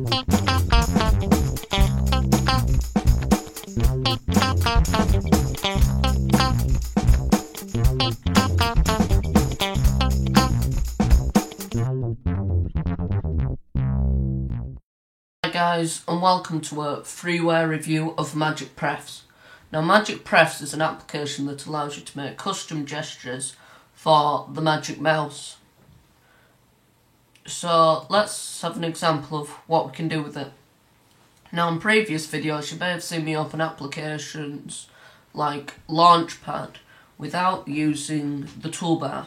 Hi guys, and welcome to a freeware review of Magic Prefs. Now Magic Prefs is an application that allows you to make custom gestures for the Magic Mouse. So let's have an example of what we can do with it. Now in previous videos you may have seen me open applications like Launchpad without using the toolbar.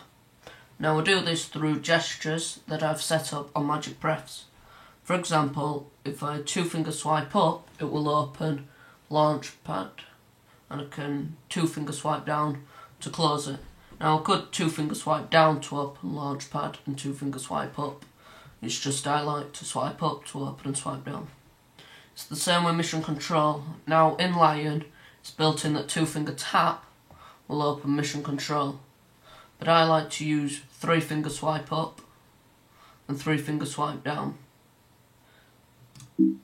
Now I do this through gestures that I've set up on Magic Prefs. For example, if I two-finger swipe up, it will open Launchpad, and I can two-finger swipe down to close it. Now I could two-finger swipe down to open Launchpad and two-finger swipe up. It's just I like to swipe up to open and swipe down. It's the same with Mission Control. Now in Lion, it's built in that two-finger tap will open Mission Control, but I like to use three-finger swipe up and three-finger swipe down.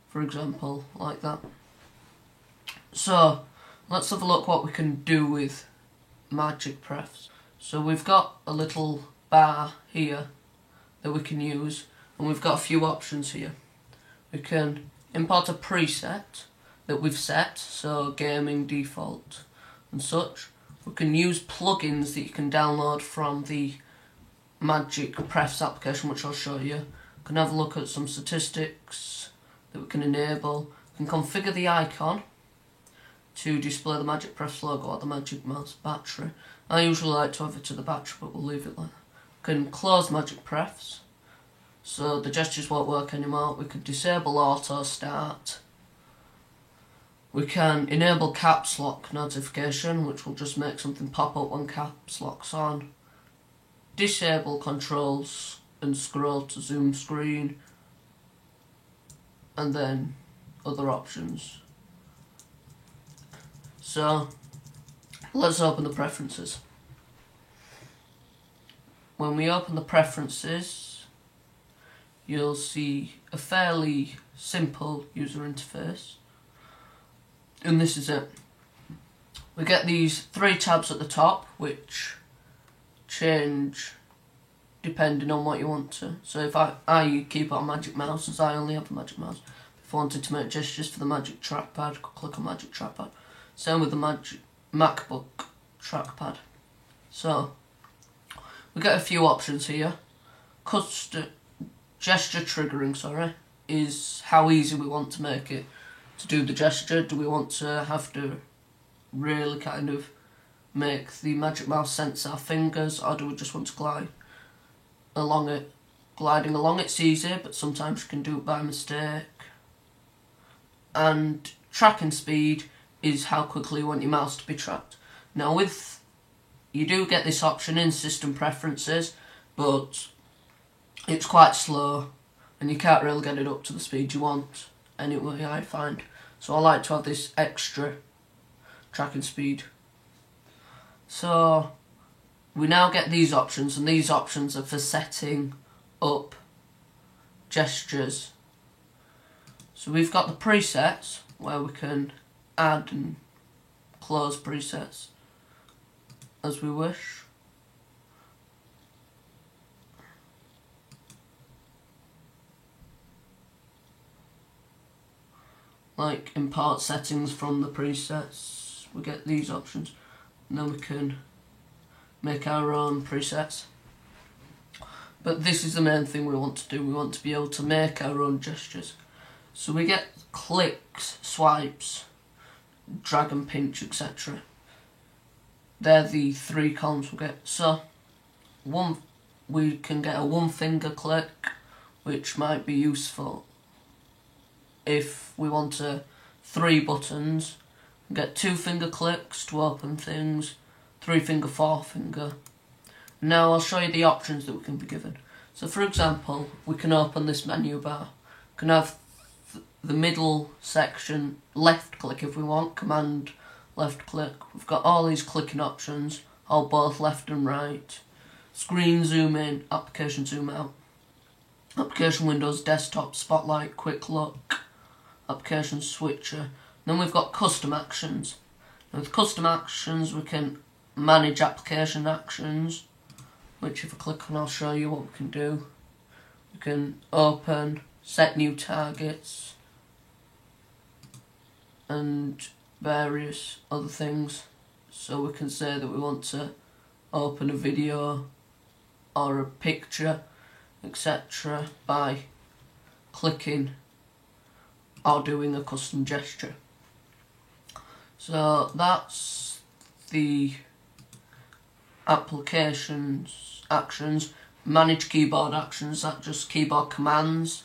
For example, like that. So, let's have a look what we can do with Magic Prefs. So we've got a little bar here that we can use, and we've got a few options here. We can import a preset that we've set, so gaming, default and such. We can use plugins that you can download from the Magic Prefs application, which I'll show you. We can have a look at some statistics that we can enable. We can configure the icon to display the Magic Prefs logo or the Magic Mouse battery. I usually like to have it to the battery, but we'll leave it like that. We can close Magic Prefs, so the gestures won't work anymore. We can disable auto start. We can enable caps lock notification, which will just make something pop up when caps lock's on. Disable controls and scroll to zoom screen, and then other options. So let's open the preferences. When we open the preferences, you'll see a fairly simple user interface, and this is it. We get these three tabs at the top which change depending on what you want to. So if I keep it on Magic Mouse, as I only have a Magic Mouse. If I wanted to make gestures for the Magic Trackpad, click on Magic Trackpad. Same with the Magic MacBook Trackpad. So we get a few options here. Gesture triggering, is how easy we want to make it to do the gesture. Do we want to have to really kind of make the Magic Mouse sense our fingers, or do we just want to glide along it? Gliding along it's easy, but sometimes you can do it by mistake. And tracking speed is how quickly you want your mouse to be tracked. Now you do get this option in system preferences, but it's quite slow and you can't really get it up to the speed you want anyway, I find. So I like to have this extra tracking speed. So we now get these options, and these options are for setting up gestures. So we've got the presets where we can add and close presets as we wish. Like import settings from the presets, we get these options, and then we can make our own presets. But this is the main thing we want to do. We want to be able to make our own gestures. So we get clicks, swipes, drag and pinch, etc. They're the three columns we get. So we can get a one finger click, which might be useful if we want three buttons. We get two finger clicks to open things, three finger, four finger. Now I'll show you the options that we can be given. So for example, we can open this menu bar. We can have the middle section left click if we want, command left click. We've got all these clicking options, hold both left and right, screen zoom in, application zoom out. application windows, desktop, spotlight, quick look, application switcher. Then we've got custom actions. Now with custom actions we can manage application actions, which if I click on I'll show you what we can do. We can open, set new targets, and various other things. So we can say that we want to open a video or a picture, etc. by clicking or doing a custom gesture. So that's the applications actions. Manage keyboard actions, that's just keyboard commands.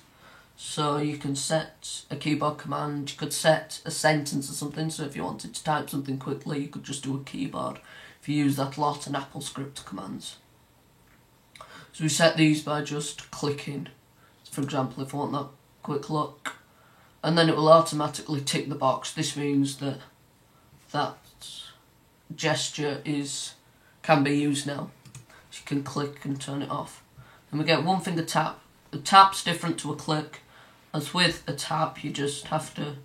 So you can set a keyboard command, you could set a sentence or something, so if you wanted to type something quickly you could just do a keyboard. If you use that a lot in AppleScript commands. So we set these by just clicking. For example, if I want that quick look, and then it will automatically tick the box. This means that that gesture can be used now. So you can click and turn it off. And we get one finger tap. The tap's different to a click. As with a tap, you just have to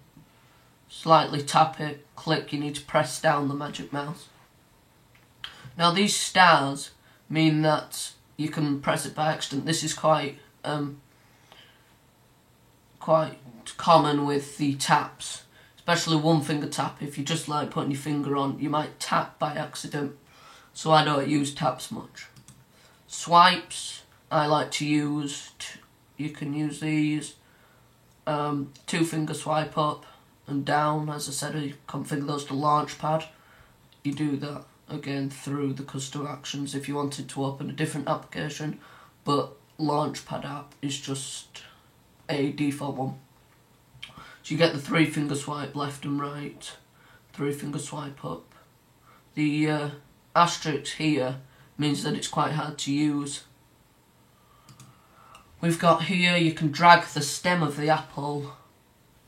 slightly tap it. Click, you need to press down the magic mouse. Now these stars mean that you can press it by accident. This is quite common with the taps, especially one finger tap. If you just like putting your finger on, you might tap by accident, so I don't use taps much. Swipes I like to use, you can use these, 2-finger swipe up and down. As I said, you configure those to Launchpad. You do that again through the custom actions if you wanted to open a different application, but Launchpad app is just a default one. So you get the 3-finger swipe left and right, 3-finger swipe up. The asterisk here means that it's quite hard to use. We've got here, you can drag the stem of the apple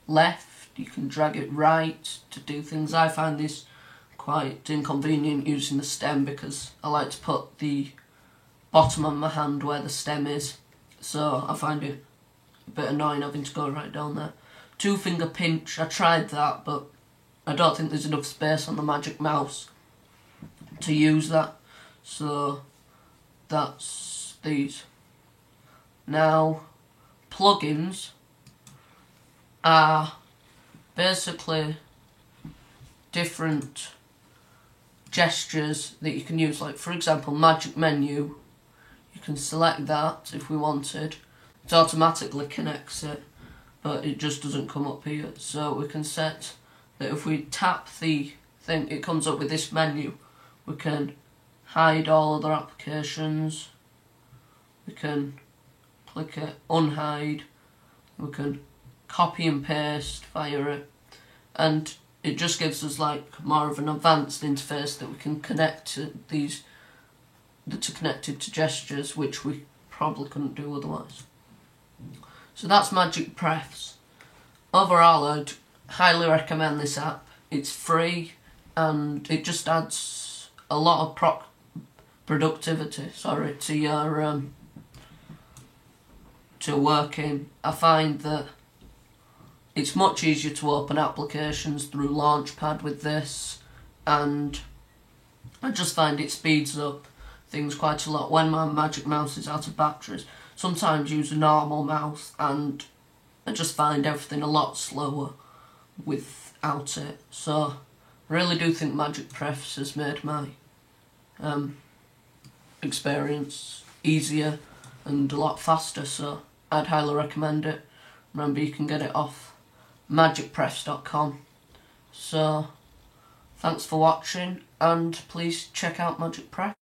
left, you can drag it right to do things. I find this quite inconvenient using the stem because I like to put the bottom of my hand where the stem is, so I find it a bit annoying having to go right down there. 2-finger pinch, I tried that, but I don't think there's enough space on the magic mouse to use that, so that's these. Now, plugins are basically different gestures that you can use. Like for example, magic menu, you can select that if we wanted. It automatically connects it, but it just doesn't come up here. So we can set that if we tap the thing, it comes up with this menu. We can hide all other applications, we can click it, unhide, we can copy and paste via it, and it just gives us like more of an advanced interface that we can connect to these, that are connected to gestures, which we probably couldn't do otherwise. So that's Magic Prefs. Overall, I'd highly recommend this app. It's free and it just adds a lot of productivity to your to working. I find that it's much easier to open applications through Launchpad with this, and I just find it speeds up things quite a lot. When my Magic Mouse is out of batteries, sometimes use a normal mouse and I just find everything a lot slower without it. So I really do think Magic Prefs has made my experience easier and a lot faster, so I'd highly recommend it. Remember, you can get it off magicprefs.com. So thanks for watching, and please check out Magic Prefs.